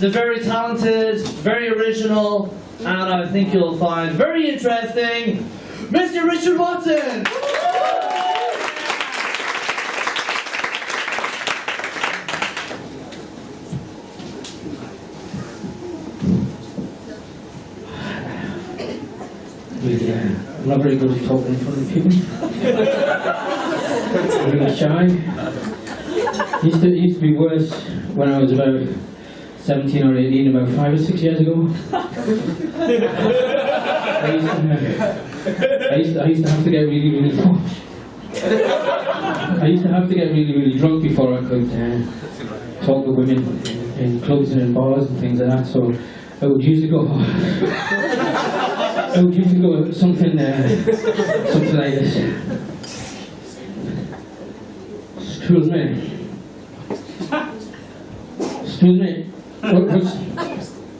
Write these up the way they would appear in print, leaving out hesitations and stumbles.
the very talented, very original, and I think you'll find very interesting, Mr. Richard Watson! I'm not very good at talking in front of people. I'm really shy. It used to be worse when I was about 17 or 18, about 5 or 6 years ago. I used to have to get really, really drunk. I used to have to get really, really drunk before I could talk to women in clubs and in bars and things like that. So I would usually go. Something like this. Excuse me. Excuse me.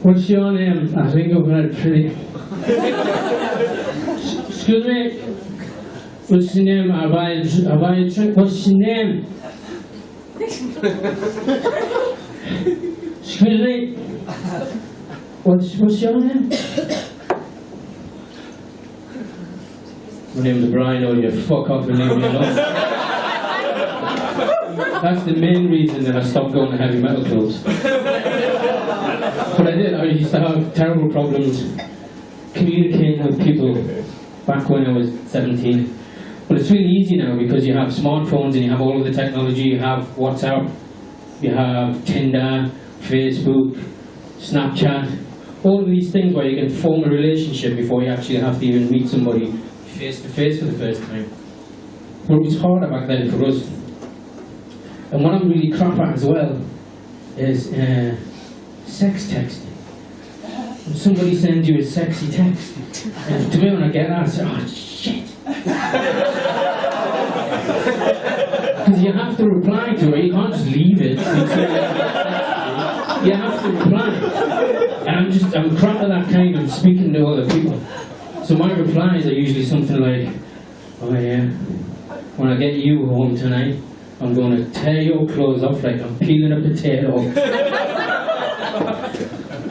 What's your name? I think I've got it pretty. Excuse me. What's your name? I'll buy a drink. What's your name? Excuse me. What's your name? My name's Brian, or you fuck off and leave me alone. That's the main reason that I stopped going to heavy metal clubs. But I used to have terrible problems communicating with people back when I was 17. But it's really easy now because you have smartphones and you have all of the technology. You have WhatsApp, you have Tinder, Facebook, Snapchat, all of these things where you can form a relationship before you actually have to even meet somebody face to face for the first time. But it was harder back then for us. And what I'm really crap at as well is sex texting. When somebody sends you a sexy text, and to me when I get that, I say, oh shit. Because you have to reply to it, you can't just leave it. You have to reply. And I'm crap at that kind of speaking to other people. So my replies are usually something like, oh yeah, when I get you home tonight, I'm going to tear your clothes off like I'm peeling a potato.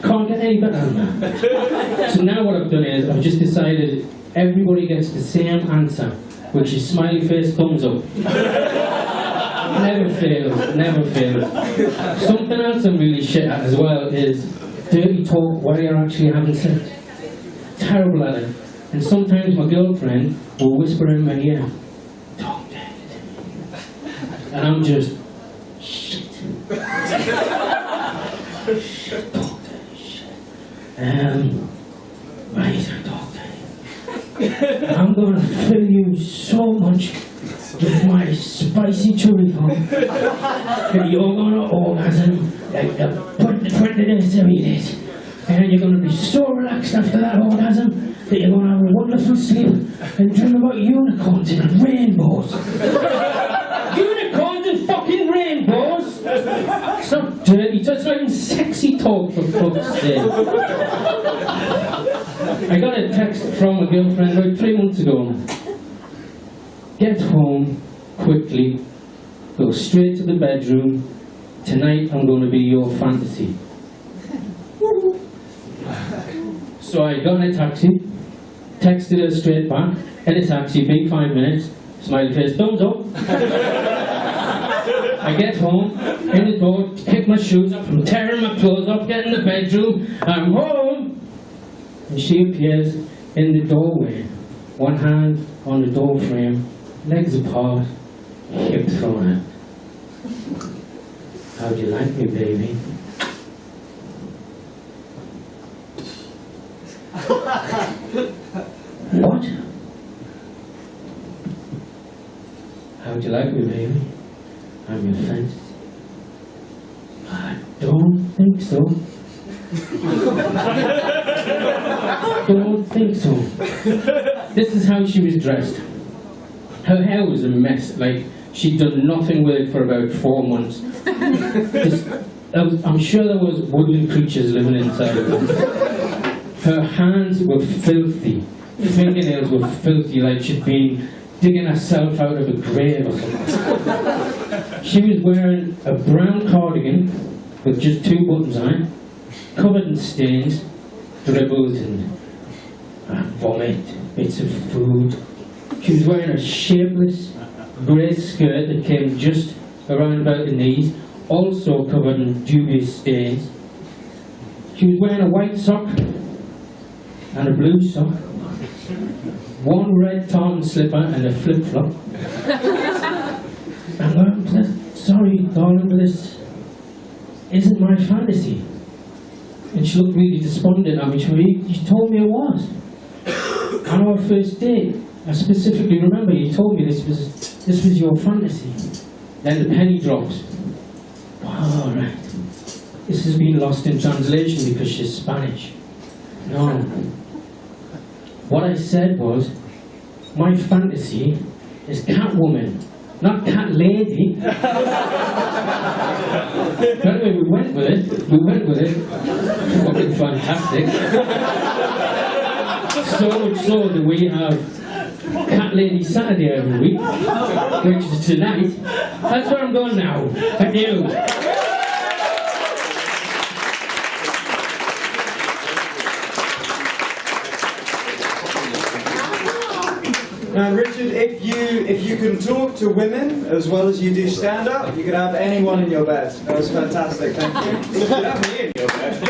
Can't get any better than that. So now what I've done is, I've just decided everybody gets the same answer, which is smiley face, thumbs up. Never fails, never fails. Something else I'm really shit at as well is dirty talk while you're actually having sex. Terrible at it. And sometimes my girlfriend will whisper in my ear, talk dirty to me. And I'm just, shit. Shit, talk dirty, shit. Right, talk dirty. I'm going to fill you so much with my spicy chorizo that you're going to orgasm like the 20 days to eat it. And you're going to be so relaxed after that orgasm that you're going to have a wonderful sleep and dream about unicorns and rainbows. Unicorns and fucking rainbows! It's not dirty, it's like sexy talk for fuck's sake. I got a text from a girlfriend about 3 months ago. Get home quickly, go straight to the bedroom. Tonight I'm going to be your fantasy. So I got in a taxi, texted her straight back, in a taxi, big 5 minutes, smiley face, thumbs up. I get home, in the door, kick my shoes off, I'm tearing my clothes off, get in the bedroom, I'm home! And she appears in the doorway, one hand on the door frame, legs apart, hip thrown out. How'd you like me, baby? What? How'd you like me, baby? I'm your fantasy. I don't think so. Don't think so. This is how she was dressed. Her hair was a mess, like she'd done nothing with it for about 4 months. I'm sure there was woodland creatures living inside of her. Her hands were filthy. Fingernails were filthy, like she'd been digging herself out of a grave or something. She was wearing a brown cardigan with just 2 buttons on it, covered in stains, dribbles and vomit, bits of food. She was wearing a shapeless grey skirt that came just around about the knees, also covered in dubious stains. She was wearing a white sock and a blue sock, one red tartan slipper and a flip-flop. And I said, sorry, darling, but this isn't my fantasy. And she looked really despondent at me. She went, you told me it was. On our first date, I specifically remember you told me this was your fantasy. Then the penny drops. All right. This has been lost in translation because she's Spanish. No. What I said was, my fantasy is Catwoman, not Cat Lady. But anyway, we went with it. Fucking fantastic. So much so that we have Cat Lady Saturday every week, which is tonight. That's where I'm going now. Thank you. Now, Richard, if you can talk to women as well as you do stand-up, you could have anyone in your bed. That was fantastic, thank you. You could have me in your bed.